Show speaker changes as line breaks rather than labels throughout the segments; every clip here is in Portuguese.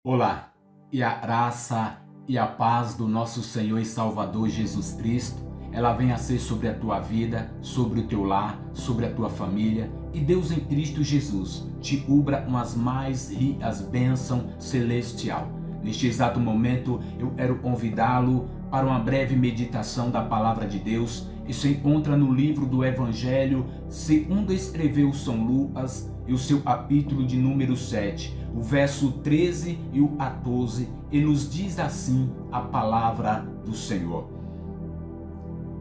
Olá, e a graça e a paz do nosso Senhor e Salvador Jesus Cristo, ela venha a ser sobre a tua vida, sobre o teu lar, sobre a tua família, e Deus em Cristo Jesus te ubra umas mais ricas bênçãos celestial. Neste exato momento, eu quero convidá-lo para uma breve meditação da Palavra de Deus, e se encontra no livro do Evangelho, segundo escreveu São Lucas, e o seu capítulo de número 7, o verso 13 e o 14, e nos diz assim a palavra do Senhor.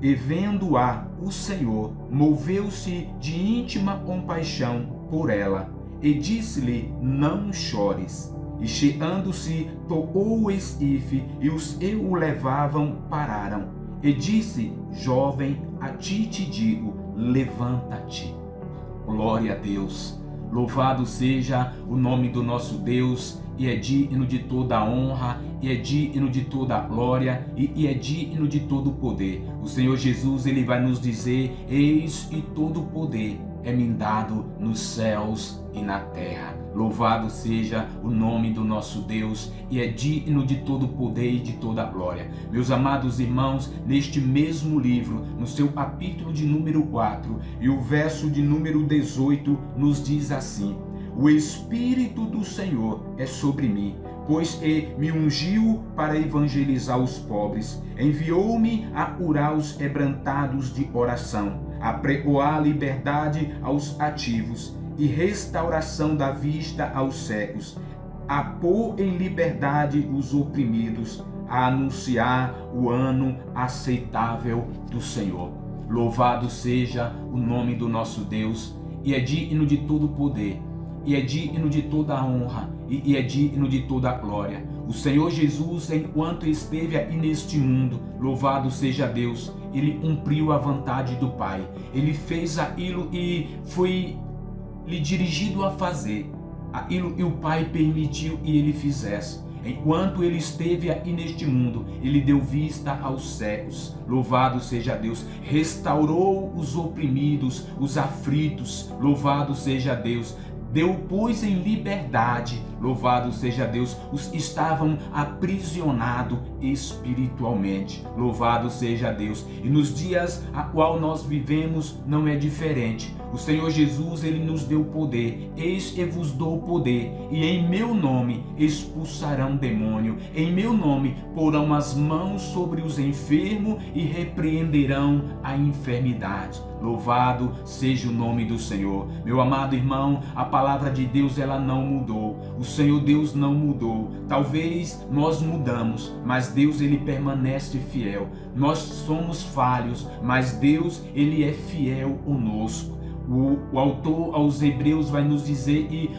E vendo-a, o Senhor moveu-se de íntima compaixão por ela, e disse-lhe: não chores. E chegando-se, tocou o esquife, e os que o levavam pararam. E disse: jovem, a ti te digo, levanta-te. Glória a Deus. Louvado seja o nome do nosso Deus, e é digno de toda a honra, e é digno de toda a glória, e é digno de todo o poder. O Senhor Jesus, ele vai nos dizer: eis que todo o poder é me dado nos céus e na terra. Louvado seja o nome do nosso Deus, e é digno de todo o poder e de toda a glória. Meus amados irmãos, neste mesmo livro, no seu capítulo de número 4 e o verso de número 18, nos diz assim: o Espírito do Senhor é sobre mim, pois me ungiu para evangelizar os pobres, enviou-me a curar os quebrantados de oração, a pregoar liberdade aos cativos e restauração da vista aos cegos, a pôr em liberdade os oprimidos, a anunciar o ano aceitável do Senhor. Louvado seja o nome do nosso Deus, e é digno de todo poder, e é digno de toda a honra, e é digno de toda a glória. O Senhor Jesus, enquanto esteve aqui neste mundo, louvado seja Deus, ele cumpriu a vontade do Pai. Ele fez aquilo e foi lhe dirigido a fazer, aquilo que o Pai permitiu e ele fizesse. Enquanto ele esteve aqui neste mundo, ele deu vista aos cegos. Louvado seja Deus. Restaurou os oprimidos, os aflitos. Louvado seja Deus. Deu, pois, em liberdade, louvado seja Deus, os que estavam aprisionados espiritualmente. Louvado seja Deus. E nos dias a qual nós vivemos não é diferente. O Senhor Jesus, ele nos deu poder. Eis que vos dou poder, e em meu nome expulsarão demônio. Em meu nome porão as mãos sobre os enfermos e repreenderão a enfermidade. Louvado seja o nome do Senhor. Meu amado irmão, a palavra de Deus, ela não mudou. O Senhor Deus não mudou. Talvez nós mudamos, mas Deus, ele permanece fiel. Nós somos falhos, mas Deus, ele é fiel conosco. O autor aos Hebreus vai nos dizer que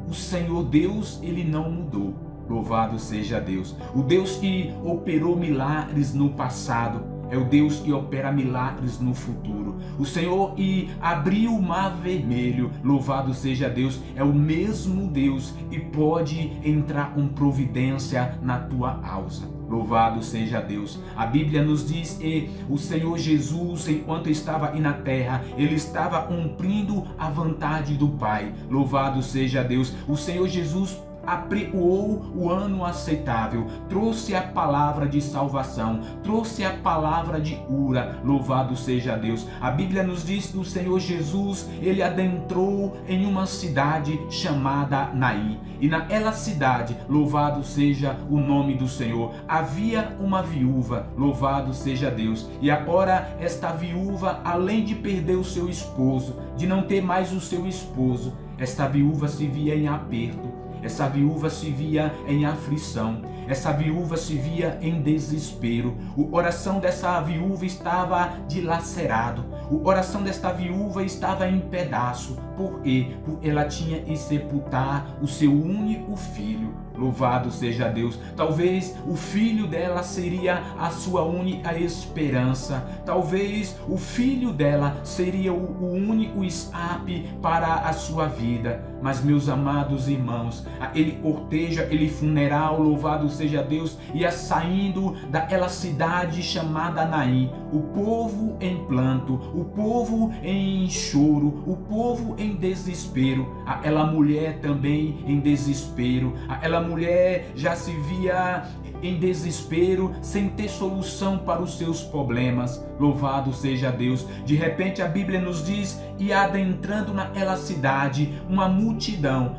o Senhor Deus, ele não mudou. Louvado seja Deus. O Deus que operou milagres no passado é o Deus que opera milagres no futuro. O Senhor que abriu o mar vermelho, louvado seja Deus, é o mesmo Deus que pode entrar com providência na tua causa. Louvado seja Deus. A Bíblia nos diz que o Senhor Jesus, enquanto estava aí na terra, ele estava cumprindo a vontade do Pai. Louvado seja Deus. O Senhor Jesus apregoou o ano aceitável, trouxe a palavra de salvação, trouxe a palavra de cura. Louvado seja Deus. A Bíblia nos diz que o Senhor Jesus, ele adentrou em uma cidade chamada Naim, e naquela cidade, louvado seja o nome do Senhor, havia uma viúva. Louvado seja Deus. E agora esta viúva, além de perder o seu esposo, de não ter mais o seu esposo, esta viúva se via em aperto. Essa viúva se via em aflição, essa viúva se via em desespero. O coração dessa viúva estava dilacerado, o coração desta viúva estava em pedaço. Por quê? Porque ela tinha que sepultar o seu único filho. Louvado seja Deus. Talvez o filho dela seria a sua única esperança. Talvez o filho dela seria o único escape para a sua vida. Mas, meus amados irmãos, aquele cortejo, aquele funeral, louvado seja Deus, ia saindo daquela cidade chamada Naim. O povo em planto, o povo em choro, o povo em desespero. Aquela mulher também em desespero. Aquela mulher já se via em desespero, sem ter solução para os seus problemas. Louvado seja Deus. De repente a Bíblia nos diz, e adentrando naquela cidade, uma multidão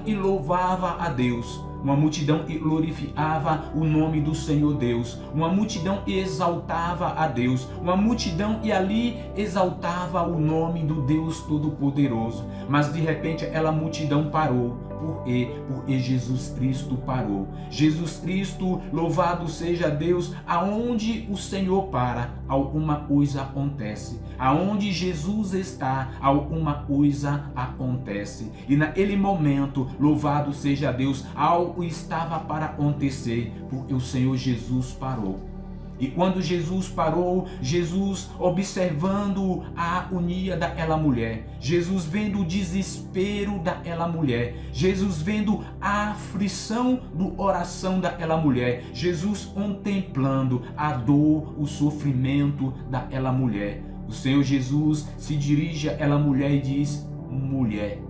e louvava a Deus. Uma multidão e glorificava o nome do Senhor Deus. Uma multidão e exaltava a Deus. Uma multidão e ali exaltava o nome do Deus Todo-Poderoso. Mas de repente aquela multidão parou. Porque Jesus Cristo parou. Jesus Cristo, louvado seja Deus, aonde o Senhor para, alguma coisa acontece. Aonde Jesus está, alguma coisa acontece. E naquele momento, louvado seja Deus, algo estava para acontecer, porque o Senhor Jesus parou. E quando Jesus parou, Jesus observando a agonia daquela mulher, Jesus vendo o desespero daquela mulher, Jesus vendo a aflição do coração daquela mulher, Jesus contemplando a dor, o sofrimento daquela mulher. O Senhor Jesus se dirige àquela mulher e diz: mulher,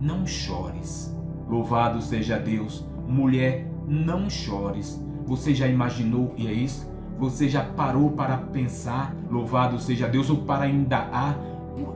não chores. Louvado seja Deus. Mulher, não chores. Você já imaginou que é isso? Você já parou para pensar, louvado seja Deus, ou para indagar?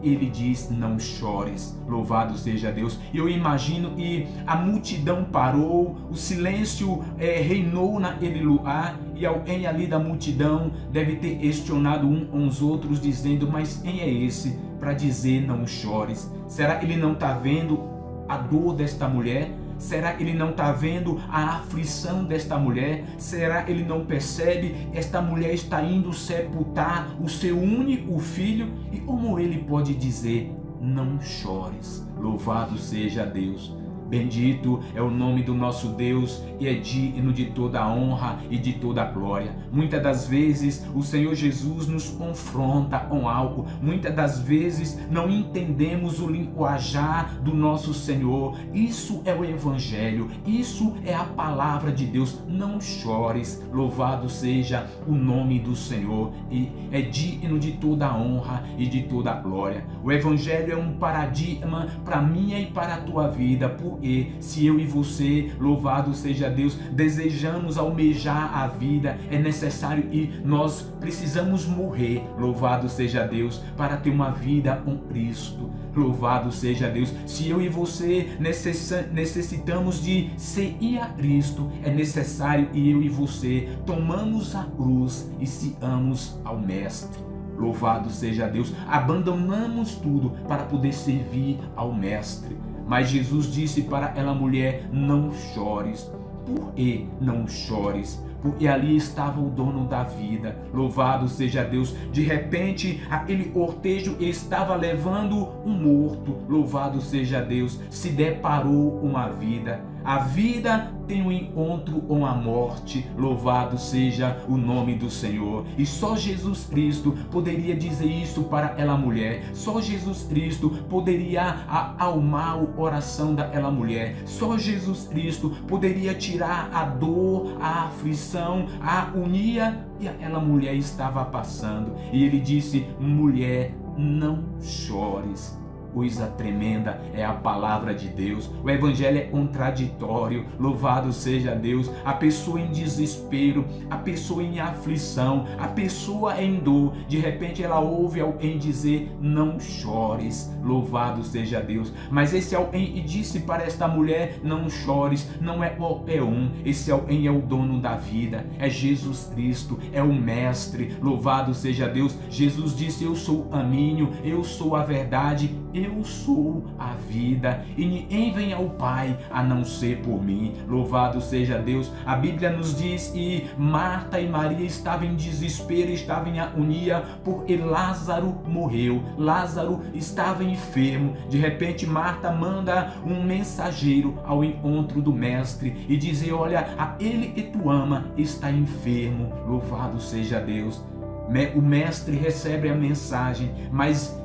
Ele diz: não chores, louvado seja Deus. E eu imagino que a multidão parou, o silêncio reinou naquele lugar, e alguém ali da multidão deve ter questionado um com os outros, dizendo: mas quem é esse para dizer não chores? Será que ele não está vendo a dor desta mulher? Será que ele não está vendo a aflição desta mulher? Será que ele não percebe? Esta mulher está indo sepultar o seu único filho. E como ele pode dizer: não chores? Louvado seja Deus. Bendito é o nome do nosso Deus e é digno de toda a honra e de toda a glória. Muitas das vezes o Senhor Jesus nos confronta com algo. Muitas das vezes não entendemos o linguajar do nosso Senhor. Isso é o Evangelho. Isso é a palavra de Deus. Não chores. Louvado seja o nome do Senhor. E é digno de toda a honra e de toda a glória. O Evangelho é um paradigma para a minha e para a tua vida. Porque se eu e você, louvado seja Deus, desejamos almejar a vida, é necessário e nós precisamos morrer, louvado seja Deus, para ter uma vida com Cristo. Louvado seja Deus. Se eu e você necessitamos de seguir a Cristo, é necessário que eu e você tomamos a cruz e sigamos ao Mestre. Louvado seja Deus. Abandonamos tudo para poder servir ao Mestre. Mas Jesus disse para aquela mulher: não chores. Por que não chores? Porque ali estava o dono da vida. Louvado seja Deus. De repente, aquele cortejo estava levando um morto. Louvado seja Deus. Se deparou com a vida. A vida tem um encontro com a morte. Louvado seja o nome do Senhor. E só Jesus Cristo poderia dizer isso para aquela mulher. Só Jesus Cristo poderia acalmar o coração daquela mulher. Só Jesus Cristo poderia tirar a dor, a aflição, a agonia que aquela mulher estava passando. E ele disse: mulher, não chores. Coisa tremenda é a palavra de Deus. O Evangelho é contraditório. Louvado seja Deus. A pessoa em desespero, a pessoa em aflição, a pessoa em dor, de repente ela ouve alguém dizer: não chores. Louvado seja Deus. Mas esse alguém disse para esta mulher: não chores. Não é qualquer um. Esse alguém é o dono da vida, é Jesus Cristo, é o Mestre. Louvado seja Deus. Jesus disse: eu sou o caminho, eu sou a verdade, eu sou a vida, e ninguém vem ao Pai a não ser por mim. Louvado seja Deus. A Bíblia nos diz que Marta e Maria estavam em desespero, estavam em agonia, porque Lázaro morreu. Lázaro estava enfermo. De repente Marta manda um mensageiro ao encontro do Mestre e dizer: olha, aquele que tu ama está enfermo. Louvado seja Deus. O Mestre recebe a mensagem, mas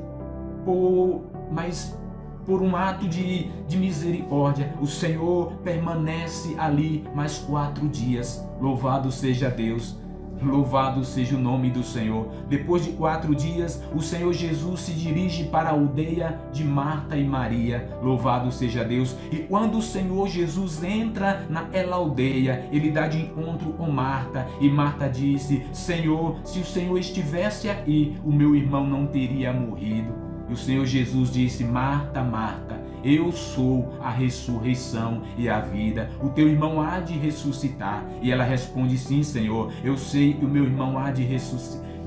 por um ato de misericórdia, o Senhor permanece ali mais 4 dias. Louvado seja Deus. Louvado seja o nome do Senhor. Depois de 4 dias, o Senhor Jesus se dirige para a aldeia de Marta e Maria. Louvado seja Deus. E quando o Senhor Jesus entra naquela aldeia, ele dá de encontro com Marta. E Marta disse: Senhor, se o Senhor estivesse aí, o meu irmão não teria morrido. E o Senhor Jesus disse: Marta, Marta, eu sou a ressurreição e a vida. O teu irmão há de ressuscitar. E ela responde: sim, Senhor, eu sei que o meu irmão há de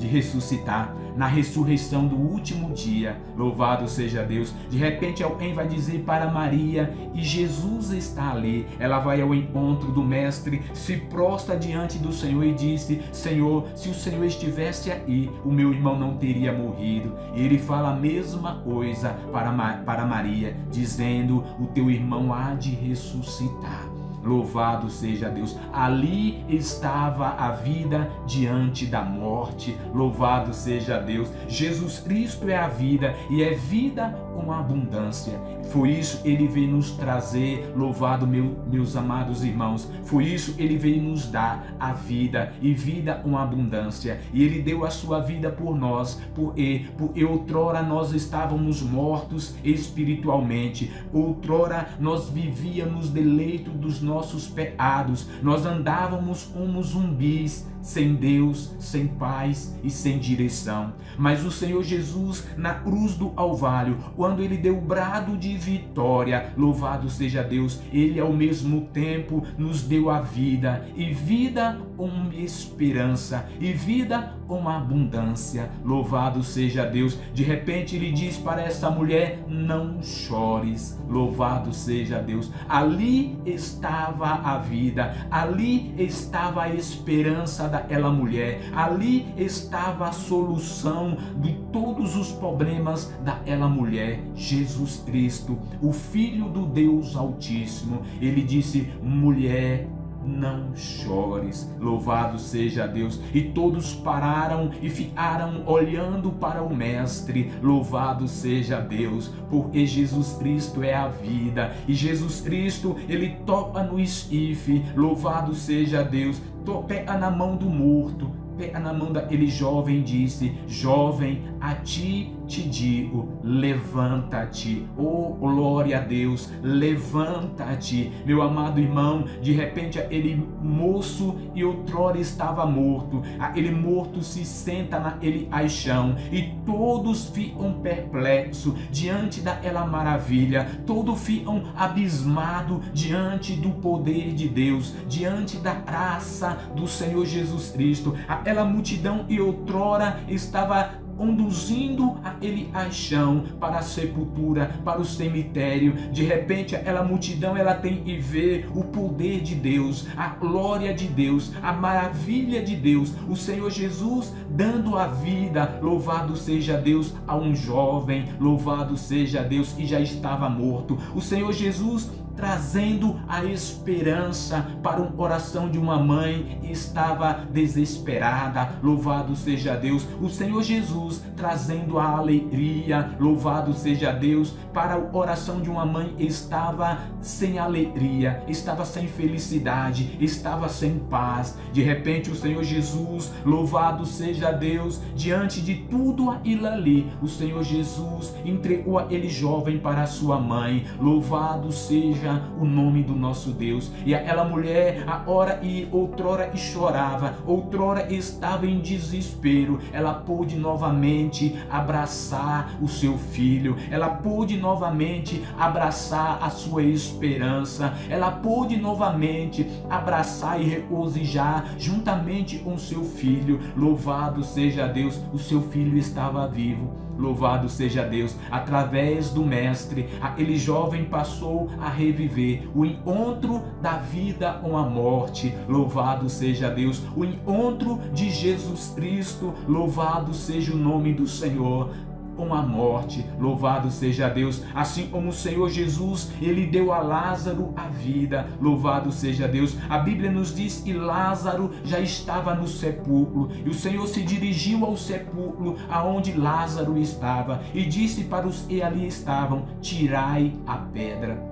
ressuscitar na ressurreição do último dia. Louvado seja Deus. De repente alguém vai dizer para Maria, e Jesus está ali. Ela vai ao encontro do mestre, se prostra diante do Senhor e disse: Senhor, se o Senhor estivesse aí, o meu irmão não teria morrido. E ele fala a mesma coisa para Maria, dizendo: o teu irmão há de ressuscitar. Louvado seja Deus. Ali estava a vida diante da morte. Louvado seja Deus. Jesus Cristo é a vida, e é vida com abundância. Foi isso ele veio nos trazer. Louvado meus amados irmãos. Foi isso ele veio nos dar, a vida, e vida com abundância. E ele deu a sua vida por nós, porque outrora nós estávamos mortos espiritualmente. Outrora nós vivíamos deleito dos nossos pecados. Nós andávamos como zumbis, sem Deus, sem paz e sem direção. Mas o Senhor Jesus, na cruz do Calvário, quando ele deu o brado de vitória, louvado seja Deus, ele ao mesmo tempo nos deu a vida, e vida com esperança, e vida com abundância. Louvado seja Deus. De repente ele diz para essa mulher: não chores. Louvado seja Deus. Ali estava a vida, ali estava a esperança daquela mulher, ali estava a solução de todos os problemas daquela mulher. Jesus Cristo, o Filho do Deus Altíssimo, ele disse: mulher, não chores. Louvado seja Deus. E todos pararam e ficaram olhando para o mestre. Louvado seja Deus, porque Jesus Cristo é a vida, e Jesus Cristo, ele toca no esquife. Louvado seja Deus. Pega na mão do morto, pega na mão daquele jovem, disse: jovem, a ti te digo, levanta-te. Oh, glória a Deus, levanta-te. Meu amado irmão, de repente aquele moço e outrora estava morto, aquele morto se senta naquele caixão, e todos ficam perplexos diante daquela maravilha, todos ficam abismados diante do poder de Deus, diante da graça do Senhor Jesus Cristo. Aquela multidão e outrora estava conduzindo aquele caixão para a sepultura, para o cemitério. De repente aquela multidão, ela tem que ver o poder de Deus, a glória de Deus, a maravilha de Deus, o Senhor Jesus dando a vida. Louvado seja Deus a um jovem, louvado seja Deus, que já estava morto. O Senhor Jesus trazendo a esperança para um coração de uma mãe que estava desesperada. Louvado seja Deus. O Senhor Jesus trazendo a alegria. Louvado seja Deus, para o coração de uma mãe que estava sem alegria, estava sem felicidade, estava sem paz. De repente o Senhor Jesus, louvado seja Deus, diante de tudo aquilo ali, o Senhor Jesus entregou aquele jovem para a sua mãe. Louvado seja o nome do nosso Deus. E aquela mulher, a hora e outrora e chorava, outrora estava em desespero, ela pôde novamente abraçar o seu filho, ela pôde novamente abraçar a sua esperança, ela pôde novamente abraçar e regozijar juntamente com seu filho. Louvado seja Deus, o seu filho estava vivo. Louvado seja Deus, através do mestre, aquele jovem passou a reviver o encontro da vida com a morte. Louvado seja Deus, o encontro de Jesus Cristo. Louvado seja o nome do Senhor com a morte. Louvado seja Deus. Assim como o Senhor Jesus, ele deu a Lázaro a vida. Louvado seja Deus. A Bíblia nos diz que Lázaro já estava no sepulcro, e o Senhor se dirigiu ao sepulcro aonde Lázaro estava e disse para os que ali estavam: tirai a pedra.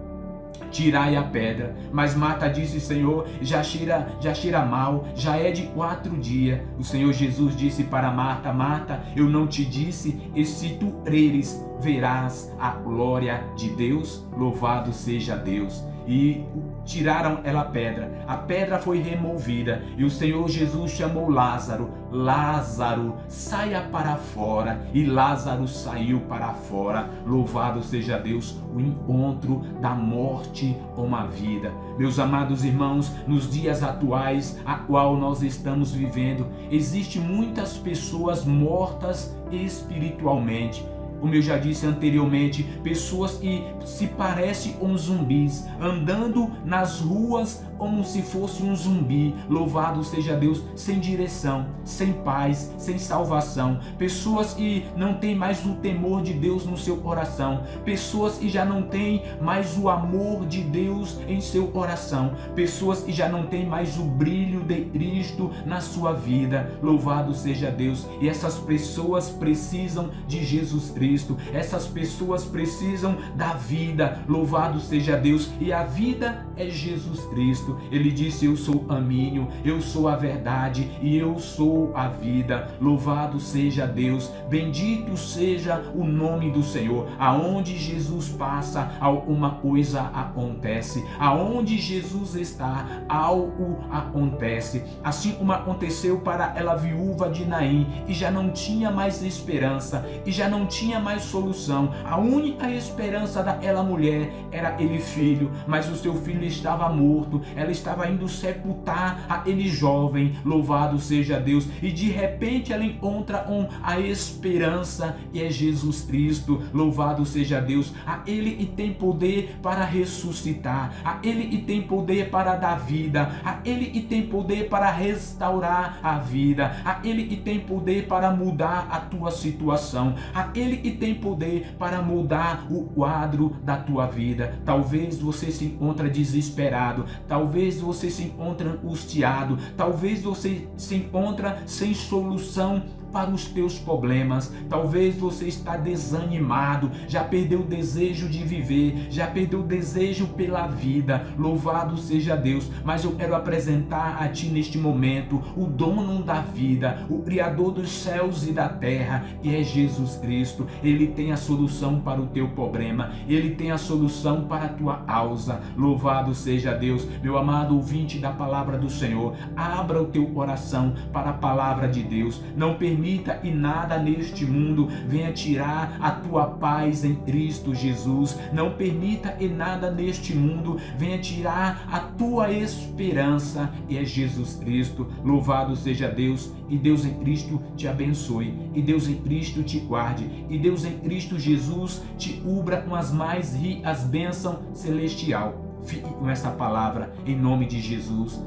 tirai a pedra. Mas Marta disse: Senhor, já cheira mal, já é de 4 dias. O Senhor Jesus disse para Marta: Marta, eu não te disse, e se tu creres, verás a glória de Deus? Louvado seja Deus. E tiraram ela a pedra foi removida, e o Senhor Jesus chamou Lázaro: Lázaro, saia para fora. E Lázaro saiu para fora. Louvado seja Deus. O encontro da morte com a vida. Meus amados irmãos, nos dias atuais a qual nós estamos vivendo, existem muitas pessoas mortas espiritualmente. Como eu já disse anteriormente, pessoas que se parecem com zumbis, andando nas ruas como se fosse um zumbi. Louvado seja Deus, sem direção, sem paz, sem salvação. Pessoas que não têm mais o temor de Deus no seu coração. Pessoas que já não têm mais o amor de Deus em seu coração. Pessoas que já não têm mais o brilho de Cristo na sua vida. Louvado seja Deus. E essas pessoas precisam de Jesus Cristo. Essas pessoas precisam da vida. Louvado seja Deus. E a vida é Jesus Cristo. Ele disse: eu sou o caminho, eu sou a verdade e eu sou a vida. Louvado seja Deus. Bendito seja o nome do Senhor. Aonde Jesus passa, alguma coisa acontece. Aonde Jesus está, algo acontece. Assim como aconteceu para aquela viúva de Naim, e já não tinha mais esperança, e já não tinha mais solução. A única esperança daquela mulher era aquele filho, mas o seu filho estava morto. Ela estava indo sepultar aquele jovem. Louvado seja Deus. E de repente ela encontra a esperança, e é Jesus Cristo. Louvado seja Deus. Aquele que tem poder para ressuscitar, aquele que tem poder para dar vida, aquele que tem poder para restaurar a vida, aquele que tem poder para mudar a tua situação, aquele que tem poder para mudar o quadro da tua vida. Talvez você se encontre desesperado, talvez você se encontre angustiado, talvez você se encontre sem solução para os teus problemas. Talvez você está desanimado, já perdeu o desejo de viver, já perdeu o desejo pela vida. Louvado seja Deus. Mas eu quero apresentar a ti neste momento o dono da vida, o Criador dos céus e da terra, que é Jesus Cristo. Ele tem a solução para o teu problema, ele tem a solução para a tua causa. Louvado seja Deus. Meu amado ouvinte da palavra do Senhor, abra o teu coração para a palavra de Deus. Não permita que nada neste mundo venha tirar a tua paz em Cristo Jesus. Não permita que nada neste mundo venha tirar a tua esperança, e é Jesus Cristo. Louvado seja Deus. E Deus em Cristo te abençoe, e Deus em Cristo te guarde, e Deus em Cristo Jesus te cubra com as mais ricas bênçãos celestial. Fique com essa palavra em nome de Jesus.